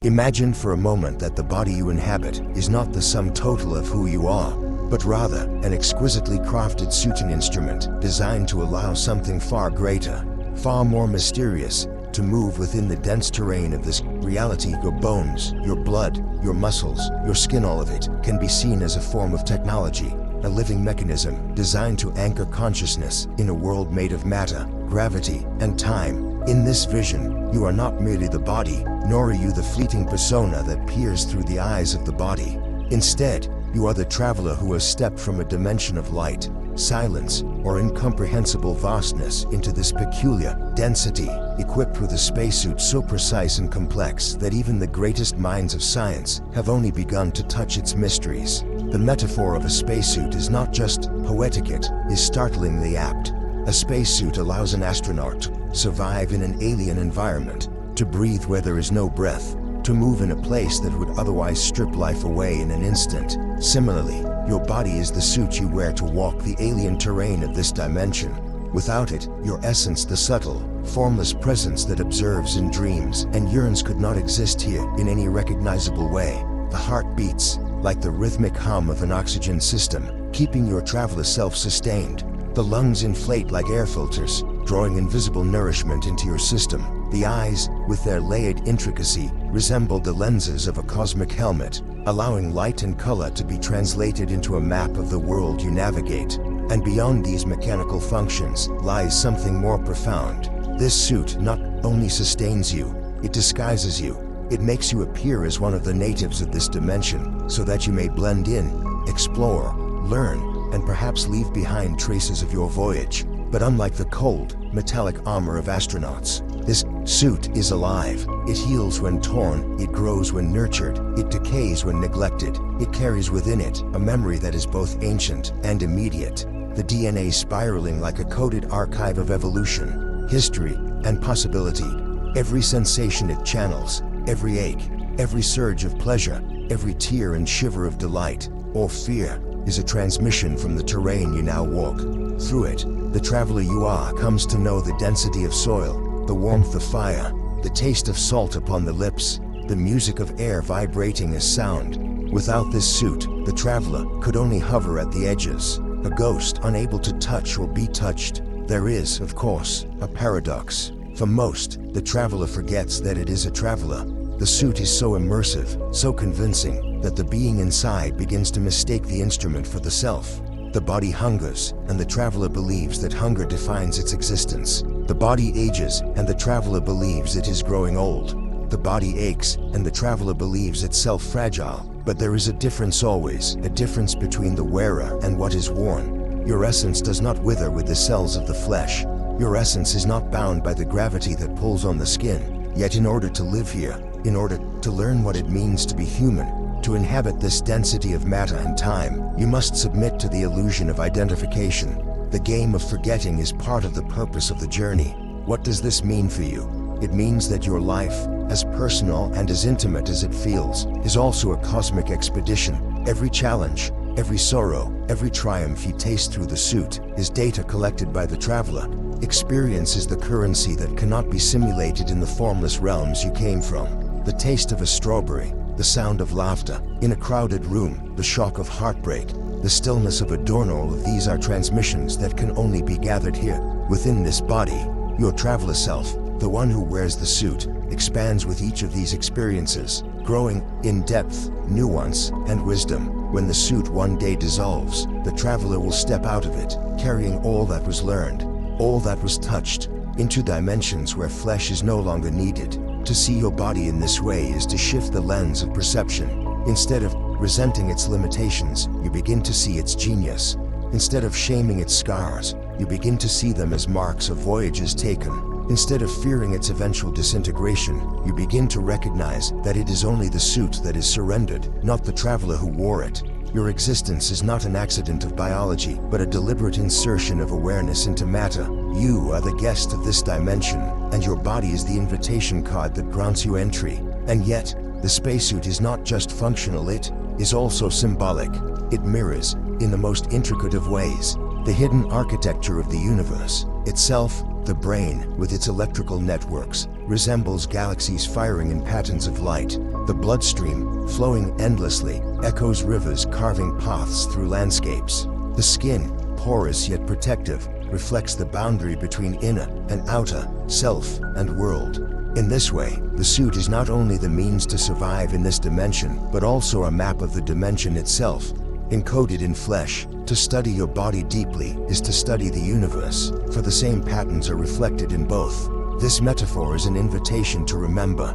Imagine for a moment that the body you inhabit is not the sum total of who you are, but rather an exquisitely crafted suiting instrument designed to allow something far greater, far more mysterious, to move within the dense terrain of this reality. Your bones, your blood, your muscles, your skin, all of it can be seen as a form of technology, a living mechanism designed to anchor consciousness in a world made of matter, gravity, and time. In this vision, you are not merely the body, nor are you the fleeting persona that peers through the eyes of the body. Instead, you are the traveler who has stepped from a dimension of light, silence, or incomprehensible vastness into this peculiar density, equipped with a spacesuit so precise and complex that even the greatest minds of science have only begun to touch its mysteries. The metaphor of a spacesuit is not just poetic, it is startlingly apt. A spacesuit allows an astronaut to survive in an alien environment, to breathe where there is no breath, to move in a place that would otherwise strip life away in an instant. Similarly, your body is the suit you wear to walk the alien terrain of this dimension. Without it, your essence, the subtle, formless presence that observes in dreams and yearns, could not exist here in any recognizable way. The heart beats like the rhythmic hum of an oxygen system, keeping your traveler self-sustained. The lungs inflate like air filters, drawing invisible nourishment into your system. The eyes, with their layered intricacy, resemble the lenses of a cosmic helmet, allowing light and color to be translated into a map of the world you navigate. And beyond these mechanical functions lies something more profound. This suit not only sustains you, it disguises you. It makes you appear as one of the natives of this dimension, so that you may blend in, explore, learn, and perhaps leave behind traces of your voyage. But unlike the cold, metallic armor of astronauts, this suit is alive. It heals when torn, it grows when nurtured, it decays when neglected. It carries within it a memory that is both ancient and immediate, the DNA spiraling like a coded archive of evolution, history, and possibility. Every sensation it channels, every ache, every surge of pleasure, every tear and shiver of delight or fear is a transmission from the terrain you now walk. Through it, the traveler you are comes to know the density of soil, the warmth of fire, the taste of salt upon the lips, the music of air vibrating as sound. Without this suit, the traveler could only hover at the edges, a ghost unable to touch or be touched. There is, of course, a paradox. For most, the traveler forgets that it is a traveler. The suit is so immersive, so convincing, that the being inside begins to mistake the instrument for the self. The body hungers, and the traveler believes that hunger defines its existence. The body ages, and the traveler believes it is growing old. The body aches, and the traveler believes itself fragile. But there is a difference always, a difference between the wearer and what is worn. Your essence does not wither with the cells of the flesh. Your essence is not bound by the gravity that pulls on the skin. Yet in order to live here, in order to learn what it means to be human, to inhabit this density of matter and time, you must submit to the illusion of identification. The game of forgetting is part of the purpose of the journey. What does this mean for you? It means that your life, as personal and as intimate as it feels, is also a cosmic expedition. Every challenge, every sorrow, every triumph you taste through the suit is data collected by the traveler. Experience is the currency that cannot be simulated in the formless realms you came from. The taste of a strawberry, the sound of laughter in a crowded room, the shock of heartbreak, the stillness of a doorknob, all of these are transmissions that can only be gathered here, within this body. Your traveler self, the one who wears the suit, expands with each of these experiences, growing in depth, nuance, and wisdom. When the suit one day dissolves, the traveler will step out of it, carrying all that was learned, all that was touched, into dimensions where flesh is no longer needed. To see your body in this way is to shift the lens of perception. Instead of resenting its limitations, you begin to see its genius. Instead of shaming its scars, you begin to see them as marks of voyages taken. Instead of fearing its eventual disintegration, you begin to recognize that it is only the suit that is surrendered, not the traveler who wore it. Your existence is not an accident of biology, but a deliberate insertion of awareness into matter. You are the guest of this dimension, and your body is the invitation card that grants you entry. And yet, the spacesuit is not just functional, it is also symbolic. It mirrors, in the most intricate of ways, the hidden architecture of the universe. Itself, the brain, with its electrical networks, resembles galaxies firing in patterns of light. The bloodstream, flowing endlessly, echoes rivers carving paths through landscapes. The skin, porous yet protective, reflects the boundary between inner and outer, self and world. In this way, the suit is not only the means to survive in this dimension, but also a map of the dimension itself, encoded in flesh. To study your body deeply is to study the universe, for the same patterns are reflected in both. This metaphor is an invitation to remember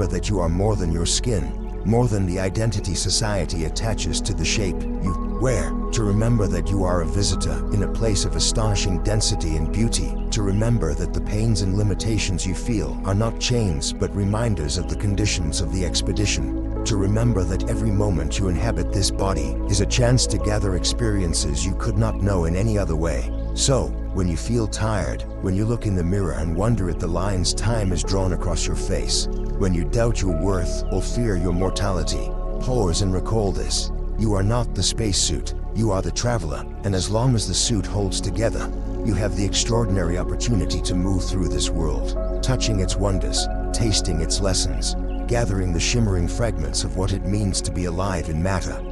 that you are more than your skin, more than the identity society attaches to the shape you wear, to remember that you are a visitor in a place of astonishing density and beauty, to remember that the pains and limitations you feel are not chains but reminders of the conditions of the expedition, to remember that every moment you inhabit this body is a chance to gather experiences you could not know in any other way. So, when you feel tired, when you look in the mirror and wonder at the lines time has drawn across your face, when you doubt your worth or fear your mortality, pause and recall this. You are not the spacesuit, you are the traveler, and as long as the suit holds together, you have the extraordinary opportunity to move through this world, touching its wonders, tasting its lessons, gathering the shimmering fragments of what it means to be alive in matter.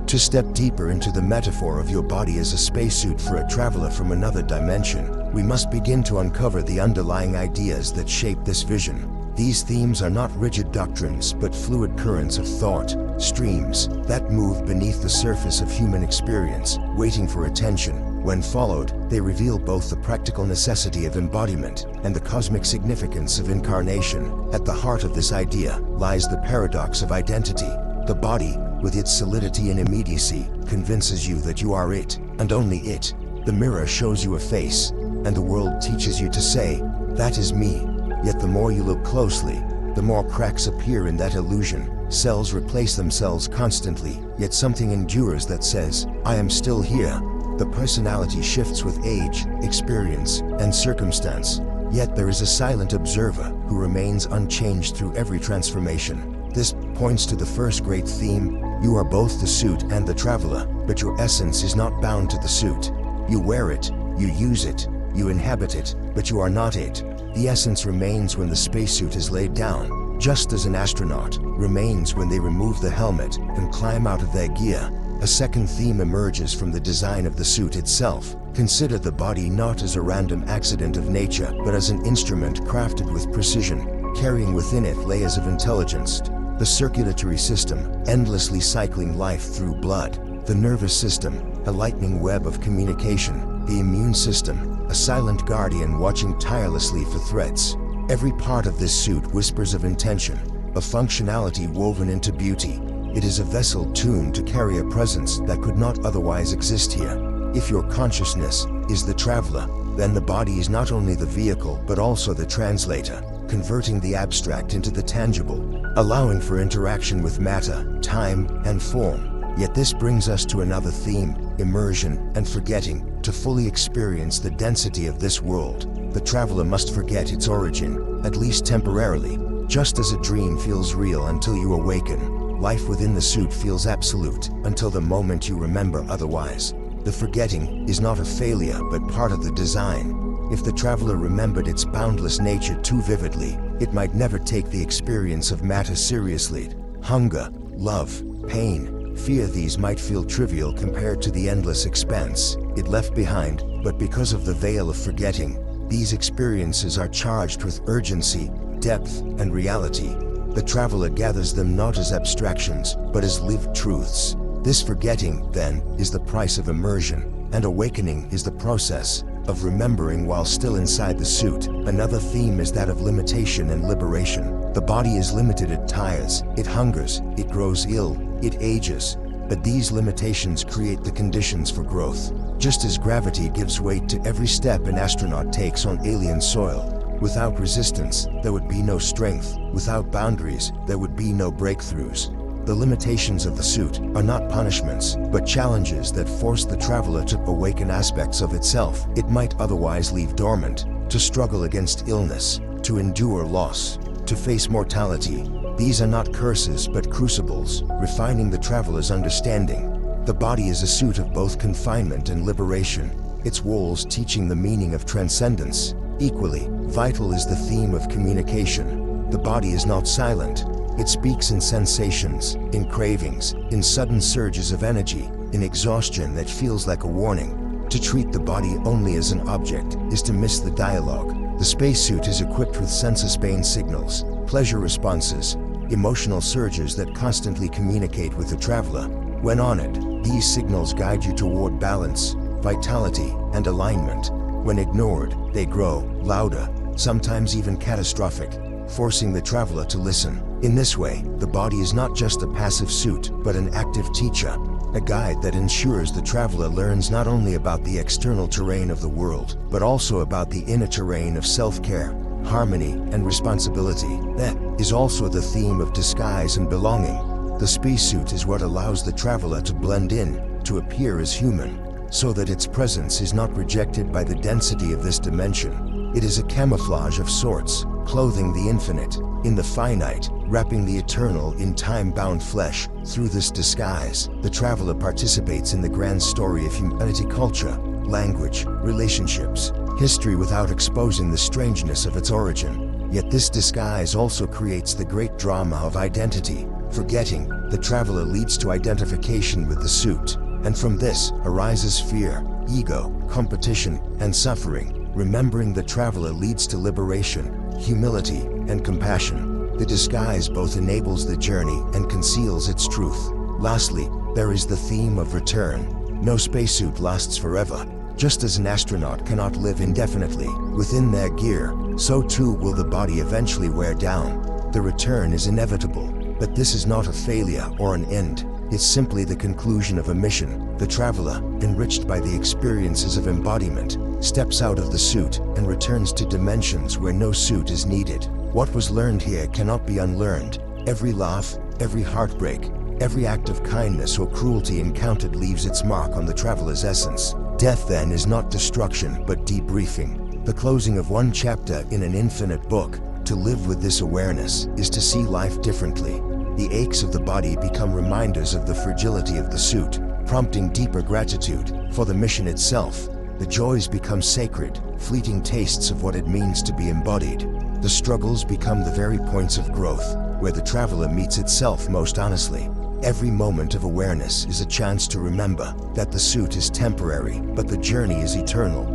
To step deeper into the metaphor of your body as a spacesuit for a traveler from another dimension, we must begin to uncover the underlying ideas that shape this vision. These themes are not rigid doctrines but fluid currents of thought, streams that move beneath the surface of human experience, waiting for attention. When followed, they reveal both the practical necessity of embodiment and the cosmic significance of incarnation. At the heart of this idea lies the paradox of identity. The body, with its solidity and immediacy, convinces you that you are it, and only it. The mirror shows you a face, and the world teaches you to say, "That is me." Yet the more you look closely, the more cracks appear in that illusion. Cells replace themselves constantly, yet something endures that says, "I am still here." The personality shifts with age, experience, and circumstance. Yet there is a silent observer who remains unchanged through every transformation. This points to the first great theme. You are both the suit and the traveler, but your essence is not bound to the suit. You wear it, you use it, you inhabit it, but you are not it. The essence remains when the spacesuit is laid down, just as an astronaut remains when they remove the helmet and climb out of their gear. A second theme emerges from the design of the suit itself. Consider the body not as a random accident of nature, but as an instrument crafted with precision, carrying within it layers of intelligence. The circulatory system, endlessly cycling life through blood. The nervous system, a lightning web of communication. The immune system, a silent guardian watching tirelessly for threats. Every part of this suit whispers of intention, of functionality woven into beauty. It is a vessel tuned to carry a presence that could not otherwise exist here. If your consciousness is the traveler, then the body is not only the vehicle but also the translator, converting the abstract into the tangible, allowing for interaction with matter, time, and form. Yet this brings us to another theme, immersion and forgetting. To fully experience the density of this world, the traveler must forget its origin, at least temporarily. Just as a dream feels real until you awaken, life within the suit feels absolute until the moment you remember otherwise. The forgetting is not a failure but part of the design. If the traveler remembered its boundless nature too vividly, it might never take the experience of matter seriously. Hunger, love, pain, fear, these might feel trivial compared to the endless expanse it left behind, but because of the veil of forgetting, these experiences are charged with urgency, depth, and reality. The traveler gathers them not as abstractions, but as lived truths. This forgetting, then, is the price of immersion, and awakening is the process of remembering while still inside the suit. Another theme is that of limitation and liberation. The body is limited, it tires, it hungers, it grows ill, it ages. But these limitations create the conditions for growth. Just as gravity gives weight to every step an astronaut takes on alien soil. Without resistance, there would be no strength. Without boundaries, there would be no breakthroughs. The limitations of the suit are not punishments, but challenges that force the traveler to awaken aspects of itself it might otherwise leave dormant, to struggle against illness, to endure loss, to face mortality. These are not curses but crucibles, refining the traveler's understanding. The body is a suit of both confinement and liberation, its walls teaching the meaning of transcendence. Equally vital is the theme of communication. The body is not silent, It speaks in sensations, in cravings, in sudden surges of energy, in exhaustion that feels like a warning. To treat the body only as an object is to miss the dialogue. The spacesuit is equipped with sense-pain signals, pleasure responses, emotional surges that constantly communicate with the traveler. When on it, these signals guide you toward balance, vitality, and alignment. When ignored, they grow louder, sometimes even catastrophic, forcing the traveler to listen. In this way, the body is not just a passive suit, but an active teacher, a guide that ensures the traveler learns not only about the external terrain of the world, but also about the inner terrain of self-care, harmony, and responsibility. That is also the theme of disguise and belonging. The spacesuit is what allows the traveler to blend in, to appear as human, so that its presence is not rejected by the density of this dimension. It is a camouflage of sorts, clothing the infinite in the finite, wrapping the eternal in time-bound flesh. Through this disguise, the traveler participates in the grand story of humanity, culture, language, relationships, history without exposing the strangeness of its origin. Yet this disguise also creates the great drama of identity. Forgetting the traveler leads to identification with the suit, and from this arises fear, ego, competition, and suffering. Remembering the traveler leads to liberation, humility, and compassion. The disguise both enables the journey and conceals its truth. Lastly, there is the theme of return. No spacesuit lasts forever. Just as an astronaut cannot live indefinitely within their gear, so too will the body eventually wear down. The return is inevitable, but this is not a failure or an end. It's simply the conclusion of a mission. The traveler, enriched by the experiences of embodiment, steps out of the suit and returns to dimensions where no suit is needed. What was learned here cannot be unlearned. Every laugh, every heartbreak, every act of kindness or cruelty encountered leaves its mark on the traveler's essence. Death then is not destruction but debriefing, the closing of one chapter in an infinite book. To live with this awareness is to see life differently. The aches of the body become reminders of the fragility of the suit, prompting deeper gratitude for the mission itself. The joys become sacred, fleeting tastes of what it means to be embodied. The struggles become the very points of growth, where the traveler meets itself most honestly. Every moment of awareness is a chance to remember that the suit is temporary, but the journey is eternal.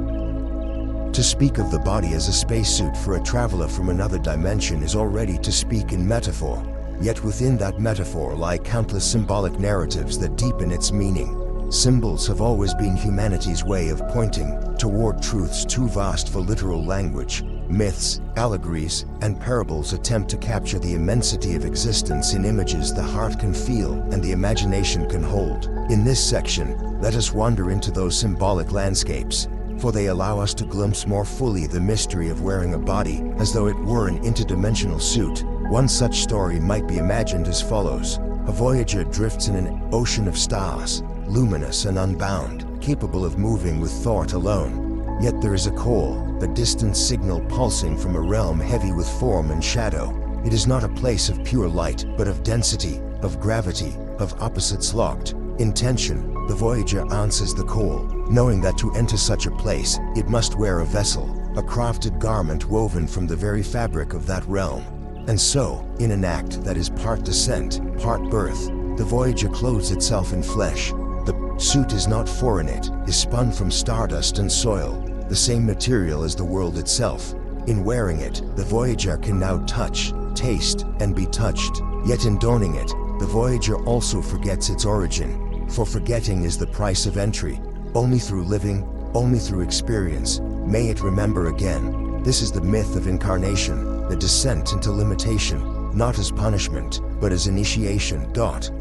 To speak of the body as a spacesuit for a traveler from another dimension is already to speak in metaphor. Yet within that metaphor lie countless symbolic narratives that deepen its meaning. Symbols have always been humanity's way of pointing toward truths too vast for literal language. Myths, allegories, and parables attempt to capture the immensity of existence in images the heart can feel and the imagination can hold. In this section, let us wander into those symbolic landscapes, for they allow us to glimpse more fully the mystery of wearing a body as though it were an interdimensional suit. One such story might be imagined as follows. A voyager drifts in an ocean of stars, luminous and unbound, capable of moving with thought alone. Yet there is a call, a distant signal pulsing from a realm heavy with form and shadow. It is not a place of pure light, but of density, of gravity, of opposites locked. In tension, the voyager answers the call, knowing that to enter such a place, it must wear a vessel, a crafted garment woven from the very fabric of that realm. And so, in an act that is part descent, part birth, the voyager clothes itself in flesh. The suit is not foreign, it is spun from stardust and soil, the same material as the world itself. In wearing it, the voyager can now touch, taste, and be touched. Yet in donning it, the voyager also forgets its origin, for forgetting is the price of entry. Only through living, only through experience, may it remember again. This is the myth of incarnation, the descent into limitation, not as punishment, but as initiation.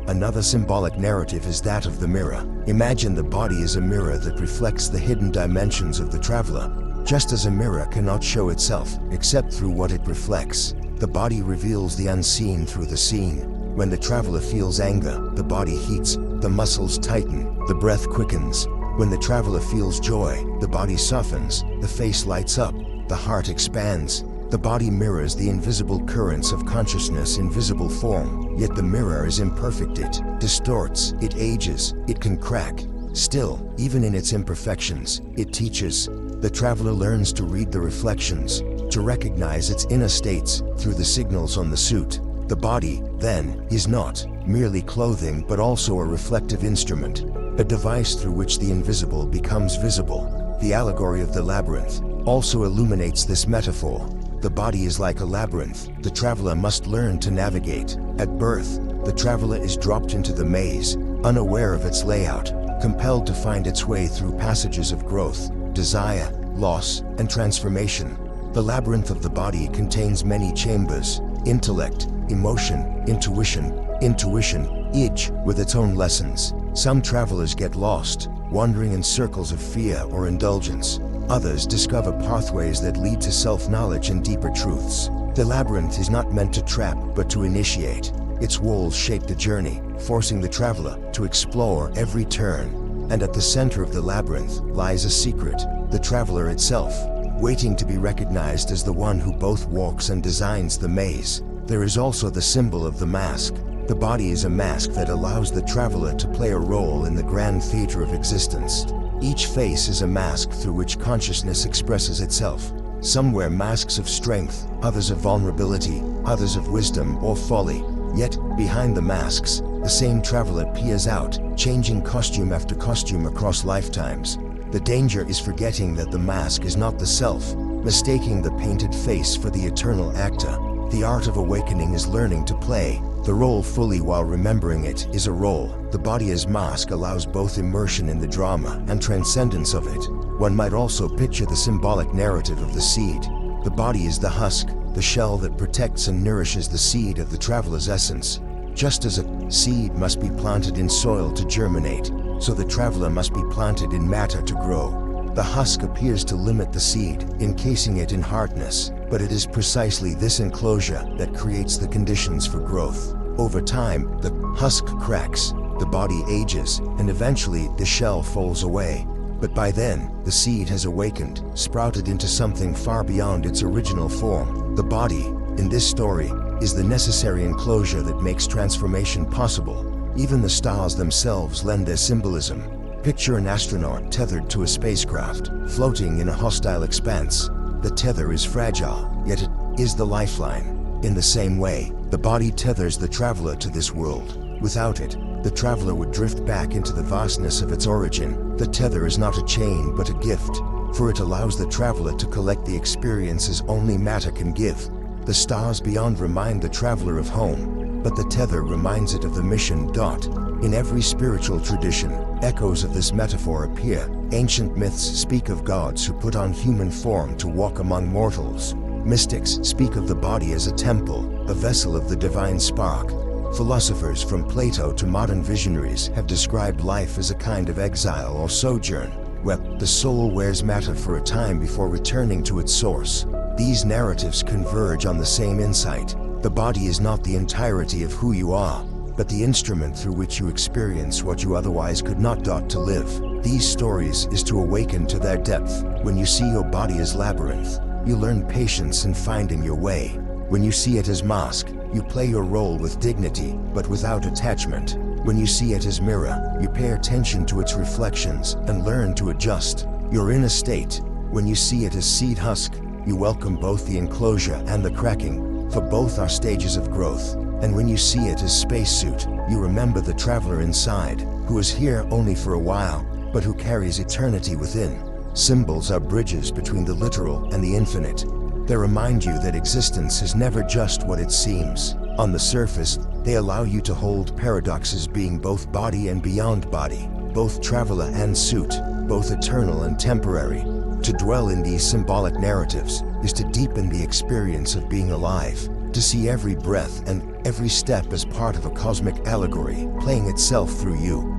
Another symbolic narrative is that of the mirror. Imagine the body as a mirror that reflects the hidden dimensions of the traveler. Just as a mirror cannot show itself except through what it reflects, the body reveals the unseen through the seen. When the traveler feels anger, the body heats, the muscles tighten, the breath quickens. When the traveler feels joy, the body softens, the face lights up, the heart expands. The body mirrors the invisible currents of consciousness in visible form, yet the mirror is imperfect. It distorts, it ages, it can crack. Still, even in its imperfections, it teaches. The traveler learns to read the reflections, to recognize its inner states through the signals on the suit. The body, then, is not merely clothing but also a reflective instrument, a device through which the invisible becomes visible. The allegory of the labyrinth also illuminates this metaphor. The body is like a labyrinth the traveler must learn to navigate. At birth, the traveler is dropped into the maze, unaware of its layout, compelled to find its way through passages of growth, desire, loss, and transformation. The labyrinth of the body contains many chambers: intellect, emotion, intuition, each with its own lessons. Some travelers get lost, wandering in circles of fear or indulgence. Others discover pathways that lead to self-knowledge and deeper truths. The labyrinth is not meant to trap, but to initiate. Its walls shape the journey, forcing the traveler to explore every turn. And at the center of the labyrinth lies a secret: the traveler itself, waiting to be recognized as the one who both walks and designs the maze. There is also the symbol of the mask. The body is a mask that allows the traveler to play a role in the grand theater of existence. Each face is a mask through which consciousness expresses itself. Some wear masks of strength, others of vulnerability, others of wisdom or folly. Yet, behind the masks, the same traveler peers out, changing costume after costume across lifetimes. The danger is forgetting that the mask is not the self, mistaking the painted face for the eternal actor. The art of awakening is learning to play the role fully while remembering it is a role. The body as mask allows both immersion in the drama and transcendence of it. One might also picture the symbolic narrative of the seed. The body is the husk, the shell that protects and nourishes the seed of the traveler's essence. Just as a seed must be planted in soil to germinate, so the traveler must be planted in matter to grow. The husk appears to limit the seed, encasing it in hardness, but it is precisely this enclosure that creates the conditions for growth. Over time, the husk cracks, the body ages, and eventually the shell falls away. But by then, the seed has awakened, sprouted into something far beyond its original form. The body, in this story, is the necessary enclosure that makes transformation possible. Even the stars themselves lend their symbolism. Picture an astronaut tethered to a spacecraft, floating in a hostile expanse. The tether is fragile, yet it is the lifeline. In the same way, the body tethers the traveler to this world. Without it, the traveler would drift back into the vastness of its origin. The tether is not a chain but a gift, for it allows the traveler to collect the experiences only matter can give. The stars beyond remind the traveler of home, but the tether reminds it of the mission. In every spiritual tradition, echoes of this metaphor appear. Ancient myths speak of gods who put on human form to walk among mortals. Mystics speak of the body as a temple, a vessel of the divine spark. Philosophers from Plato to modern visionaries have described life as a kind of exile or sojourn, where the soul wears matter for a time before returning to its source. These narratives converge on the same insight: the body is not the entirety of who you are, but the instrument through which you experience what you otherwise could not. To live these stories is to awaken to their depth. When you see your body as labyrinth, you learn patience in finding your way. When you see it as mask, you play your role with dignity, but without attachment. When you see it as mirror, you pay attention to its reflections and learn to adjust your inner state. When you see it as seed husk, you welcome both the enclosure and the cracking, for both are stages of growth. And when you see it as spacesuit, you remember the traveler inside, who is here only for a while, but who carries eternity within. Symbols are bridges between the literal and the infinite. They remind you that existence is never just what it seems. On the surface, they allow you to hold paradoxes, being both body and beyond body, both traveler and suit, both eternal and temporary. To dwell in these symbolic narratives is to deepen the experience of being alive, to see every breath and every step as part of a cosmic allegory playing itself through you.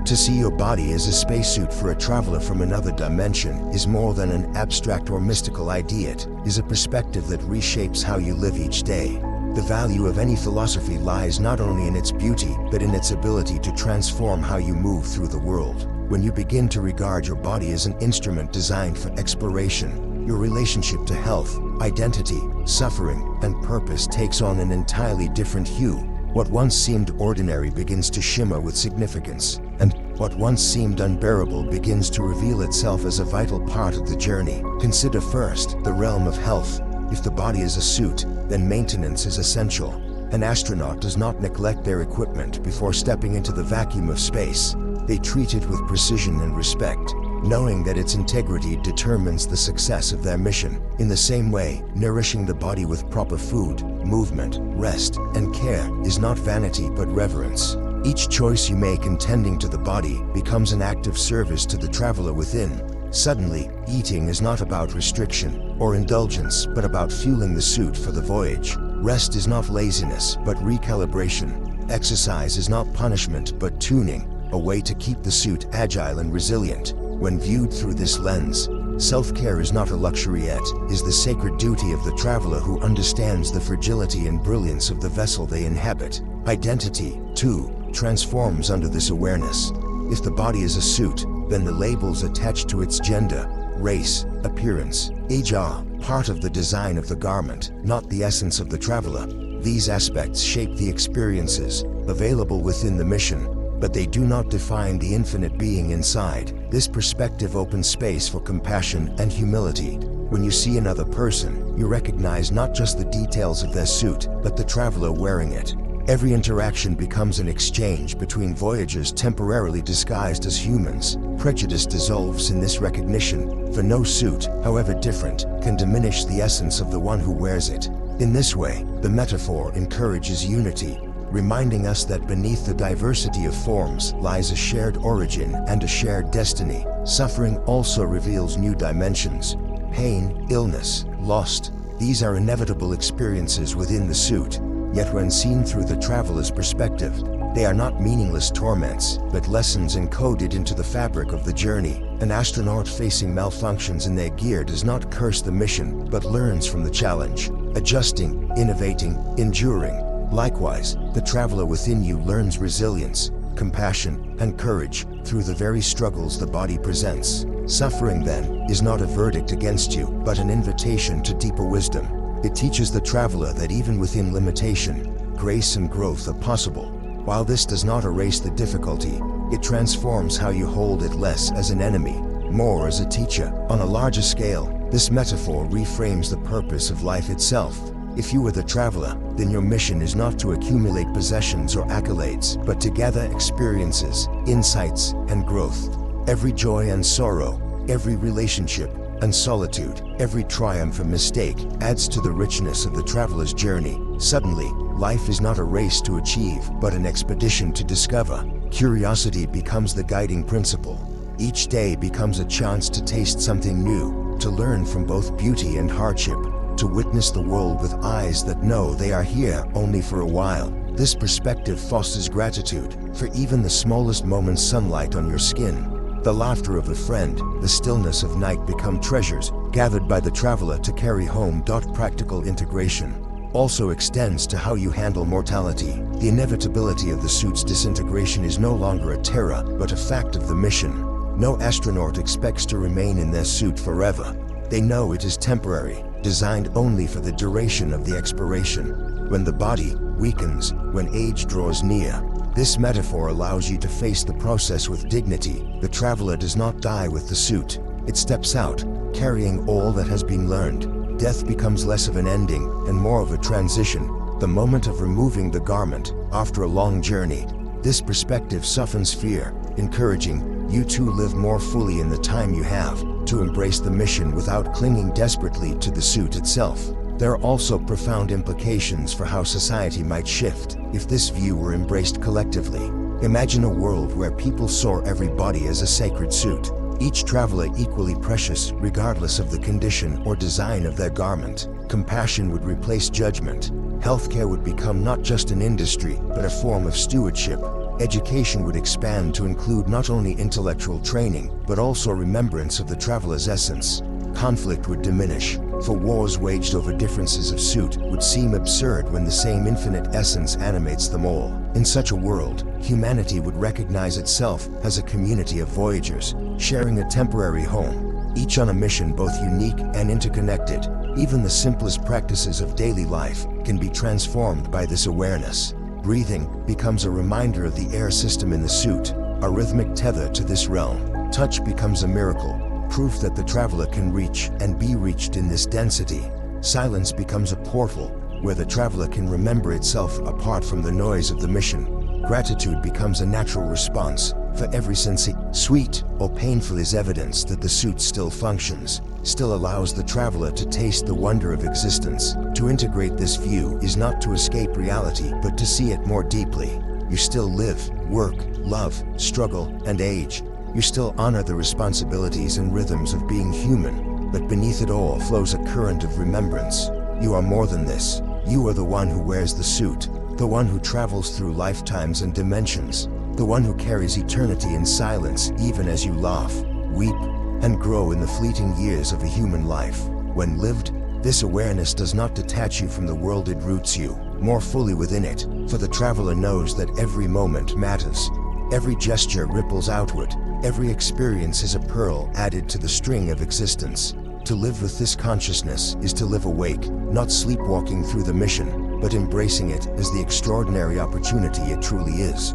To see your body as a spacesuit for a traveler from another dimension is more than an abstract or mystical idea. It is a perspective that reshapes how you live each day. The value of any philosophy lies not only in its beauty, but in its ability to transform how you move through the world. When you begin to regard your body as an instrument designed for exploration, your relationship to health, identity, suffering, and purpose takes on an entirely different hue. What once seemed ordinary begins to shimmer with significance, and what once seemed unbearable begins to reveal itself as a vital part of the journey. Consider first the realm of health. If the body is a suit, then maintenance is essential. An astronaut does not neglect their equipment before stepping into the vacuum of space. They treat it with precision and respect, knowing that its integrity determines the success of their mission. In the same way, nourishing the body with proper food, movement, rest, and care is not vanity but reverence. Each choice you make in tending to the body becomes an act of service to the traveler within. Suddenly, eating is not about restriction or indulgence but about fueling the suit for the voyage. Rest is not laziness but recalibration. Exercise is not punishment but tuning, a way to keep the suit agile and resilient. When viewed through this lens, self-care is not a luxury, it is the sacred duty of the traveler who understands the fragility and brilliance of the vessel they inhabit. Identity, too, transforms under this awareness. If the body is a suit, then the labels attached to its gender, race, appearance, age are part of the design of the garment, not the essence of the traveler. These aspects shape the experiences available within the mission, but they do not define the infinite being inside. This perspective opens space for compassion and humility. When you see another person, you recognize not just the details of their suit, but the traveler wearing it. Every interaction becomes an exchange between voyagers temporarily disguised as humans. Prejudice dissolves in this recognition, for no suit, however different, can diminish the essence of the one who wears it. In this way, the metaphor encourages unity, reminding us that beneath the diversity of forms lies a shared origin and a shared destiny. Suffering also reveals new dimensions. Pain, illness, loss, these are inevitable experiences within the suit. Yet when seen through the traveler's perspective, they are not meaningless torments, but lessons encoded into the fabric of the journey. An astronaut facing malfunctions in their gear does not curse the mission, but learns from the challenge, adjusting, innovating, enduring. Likewise, the traveler within you learns resilience, compassion, and courage through the very struggles the body presents. Suffering, then, is not a verdict against you, but an invitation to deeper wisdom. It teaches the traveler that even within limitation, grace and growth are possible. While this does not erase the difficulty, it transforms how you hold it, less as an enemy, more as a teacher. On a larger scale, this metaphor reframes the purpose of life itself. If you were the traveler, then your mission is not to accumulate possessions or accolades, but to gather experiences, insights, and growth. Every joy and sorrow, every relationship and solitude, every triumph and mistake adds to the richness of the traveler's journey. Suddenly, life is not a race to achieve, but an expedition to discover. Curiosity becomes the guiding principle. Each day becomes a chance to taste something new, to learn from both beauty and hardship, to witness the world with eyes that know they are here only for a while. This perspective fosters gratitude for even the smallest moment's sunlight on your skin. The laughter of a friend, the stillness of night become treasures gathered by the traveler to carry home. Practical integration also extends to how you handle mortality. The inevitability of the suit's disintegration is no longer a terror, but a fact of the mission. No astronaut expects to remain in their suit forever. They know it is temporary, designed only for the duration of the exploration. When the body weakens, when age draws near, this metaphor allows you to face the process with dignity. The traveler does not die with the suit. It steps out, carrying all that has been learned. Death becomes less of an ending and more of a transition, the moment of removing the garment after a long journey. This perspective softens fear, encouraging you to live more fully in the time you have, to embrace the mission without clinging desperately to the suit itself. There are also profound implications for how society might shift if this view were embraced collectively. Imagine a world where people saw every body as a sacred suit, each traveler equally precious regardless of the condition or design of their garment. Compassion would replace judgment. Healthcare would become not just an industry, but a form of stewardship. Education would expand to include not only intellectual training, but also remembrance of the traveler's essence. Conflict would diminish, for wars waged over differences of suit would seem absurd when the same infinite essence animates them all. In such a world, humanity would recognize itself as a community of voyagers, sharing a temporary home, each on a mission both unique and interconnected. Even the simplest practices of daily life can be transformed by this awareness. Breathing becomes a reminder of the air system in the suit, a rhythmic tether to this realm. Touch becomes a miracle, proof that the traveler can reach and be reached in this density. Silence becomes a portal where the traveler can remember itself apart from the noise of the mission. Gratitude becomes a natural response, for every sensation, sweet or painful, is evidence that the suit still functions, still allows the traveler to taste the wonder of existence. To integrate this view is not to escape reality, but to see it more deeply. You still live, work, love, struggle, and age. You still honor the responsibilities and rhythms of being human, but beneath it all flows a current of remembrance. You are more than this. You are the one who wears the suit, the one who travels through lifetimes and dimensions, the one who carries eternity in silence even as you laugh, weep, and grow in the fleeting years of a human life. When lived, this awareness does not detach you from the world, it roots you more fully within it, for the traveler knows that every moment matters. Every gesture ripples outward, every experience is a pearl added to the string of existence. To live with this consciousness is to live awake, not sleepwalking through the mission, but embracing it as the extraordinary opportunity it truly is.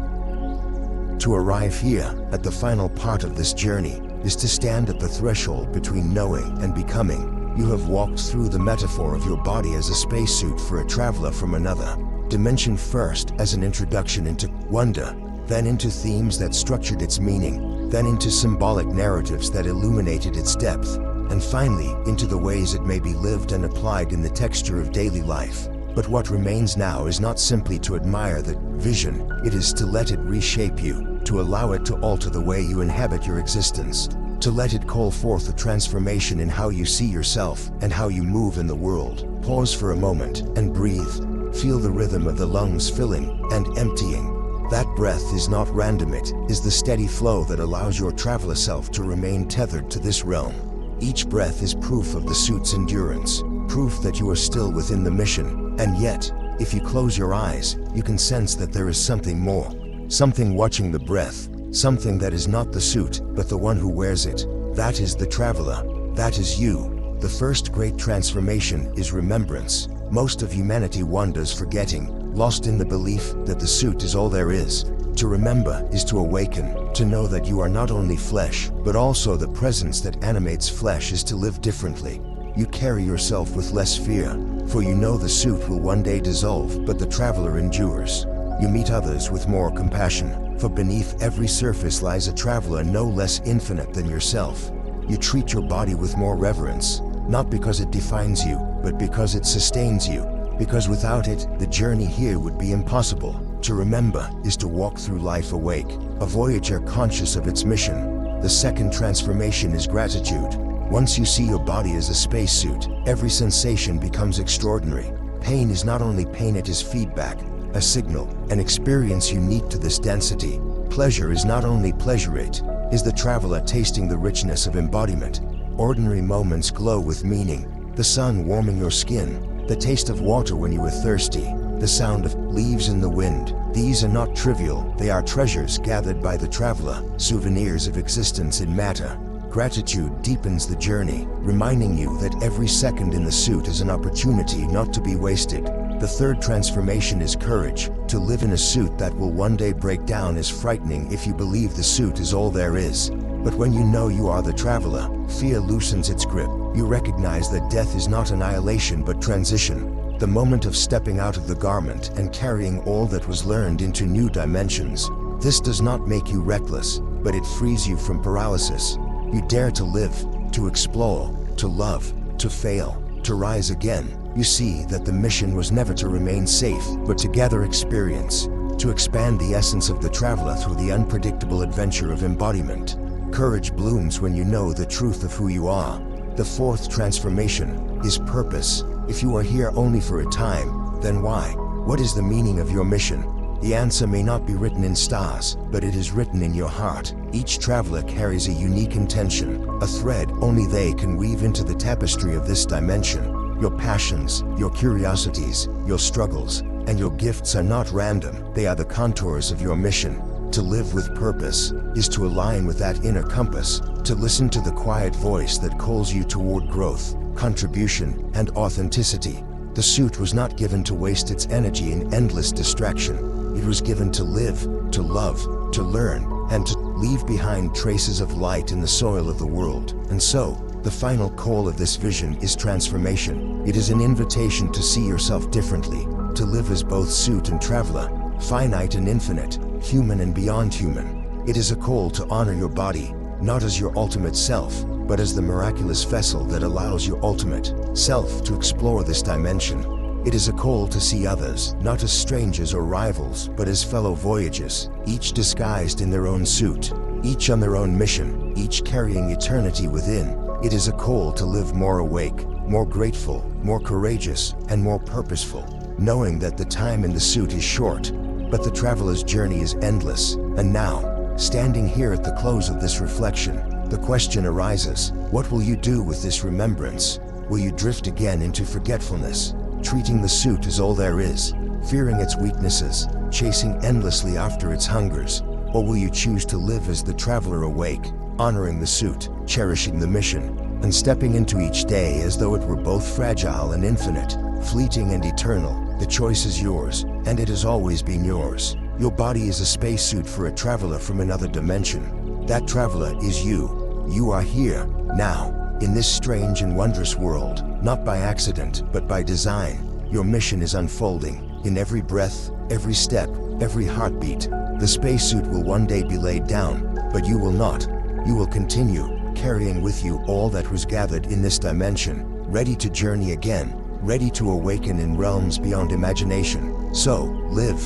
To arrive here, at the final part of this journey, is to stand at the threshold between knowing and becoming. You have walked through the metaphor of your body as a spacesuit for a traveler from another dimension, first as an introduction into wonder, then into themes that structured its meaning, then into symbolic narratives that illuminated its depth, and finally into the ways it may be lived and applied in the texture of daily life. But what remains now is not simply to admire the vision, it is to let it reshape you, to allow it to alter the way you inhabit your existence, to let it call forth a transformation in how you see yourself and how you move in the world. Pause for a moment and breathe. Feel the rhythm of the lungs filling and emptying. That breath is not random, it is the steady flow that allows your traveler self to remain tethered to this realm. Each breath is proof of the suit's endurance, proof that you are still within the mission, and yet, if you close your eyes, you can sense that there is something more, something watching the breath, something that is not the suit, but the one who wears it. That is the traveler, that is you. The first great transformation is remembrance. Most of humanity wanders forgetting, lost in the belief that the suit is all there is. To remember is to awaken, to know that you are not only flesh, but also the presence that animates flesh, is to live differently. You carry yourself with less fear, for you know the suit will one day dissolve, but the traveler endures. You meet others with more compassion, for beneath every surface lies a traveler no less infinite than yourself. You treat your body with more reverence, not because it defines you, but because it sustains you, because without it, the journey here would be impossible. To remember is to walk through life awake, a voyager conscious of its mission. The second transformation is gratitude. Once you see your body as a spacesuit, every sensation becomes extraordinary. Pain is not only pain, it is feedback, a signal, an experience unique to this density. Pleasure is not only pleasure, it is the traveler tasting the richness of embodiment. Ordinary moments glow with meaning, the sun warming your skin, the taste of water when you were thirsty, the sound of leaves in the wind. These are not trivial, they are treasures gathered by the traveler, souvenirs of existence in matter. Gratitude deepens the journey, reminding you that every second in the suit is an opportunity not to be wasted. The third transformation is courage. To live in a suit that will one day break down is frightening if you believe the suit is all there is. But when you know you are the traveler, fear loosens its grip. You recognize that death is not annihilation but transition. The moment of stepping out of the garment and carrying all that was learned into new dimensions. This does not make you reckless, but it frees you from paralysis. You dare to live, to explore, to love, to fail, to rise again. You see that the mission was never to remain safe, but to gather experience, to expand the essence of the traveler through the unpredictable adventure of embodiment. Courage blooms when you know the truth of who you are. The fourth transformation is purpose. If you are here only for a time, then why? What is the meaning of your mission? The answer may not be written in stars, but it is written in your heart. Each traveler carries a unique intention, a thread only they can weave into the tapestry of this dimension. Your passions, your curiosities, your struggles, and your gifts are not random, they are the contours of your mission. To live with purpose is to align with that inner compass, to listen to the quiet voice that calls you toward growth, contribution, and authenticity. The suit was not given to waste its energy in endless distraction. It was given to live, to love, to learn, and to leave behind traces of light in the soil of the world. And so, the final call of this vision is transformation. It is an invitation to see yourself differently, to live as both suit and traveler, finite and infinite, human and beyond human. It is a call to honor your body, not as your ultimate self, but as the miraculous vessel that allows your ultimate self to explore this dimension. It is a call to see others, not as strangers or rivals, but as fellow voyagers, each disguised in their own suit, each on their own mission, each carrying eternity within. It is a call to live more awake, more grateful, more courageous, and more purposeful, knowing that the time in the suit is short, but the traveler's journey is endless. And now, standing here at the close of this reflection, the question arises, what will you do with this remembrance? Will you drift again into forgetfulness, treating the suit as all there is, fearing its weaknesses, chasing endlessly after its hungers? Or will you choose to live as the traveler awake, honoring the suit, cherishing the mission, and stepping into each day as though it were both fragile and infinite, fleeting and eternal? The choice is yours, and it has always been yours. Your body is a spacesuit for a traveler from another dimension. That traveler is you. You are here, now, in this strange and wondrous world, not by accident, but by design. Your mission is unfolding, in every breath, every step, every heartbeat. The spacesuit will one day be laid down, but you will not. You will continue, carrying with you all that was gathered in this dimension, ready to journey again, ready to awaken in realms beyond imagination. So, live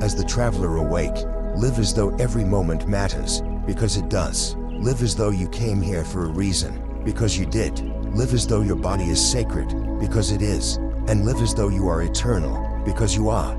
as the traveler awake. Live as though every moment matters, because it does. Live as though you came here for a reason, because you did. Live as though your body is sacred, because it is. And live as though you are eternal, because you are.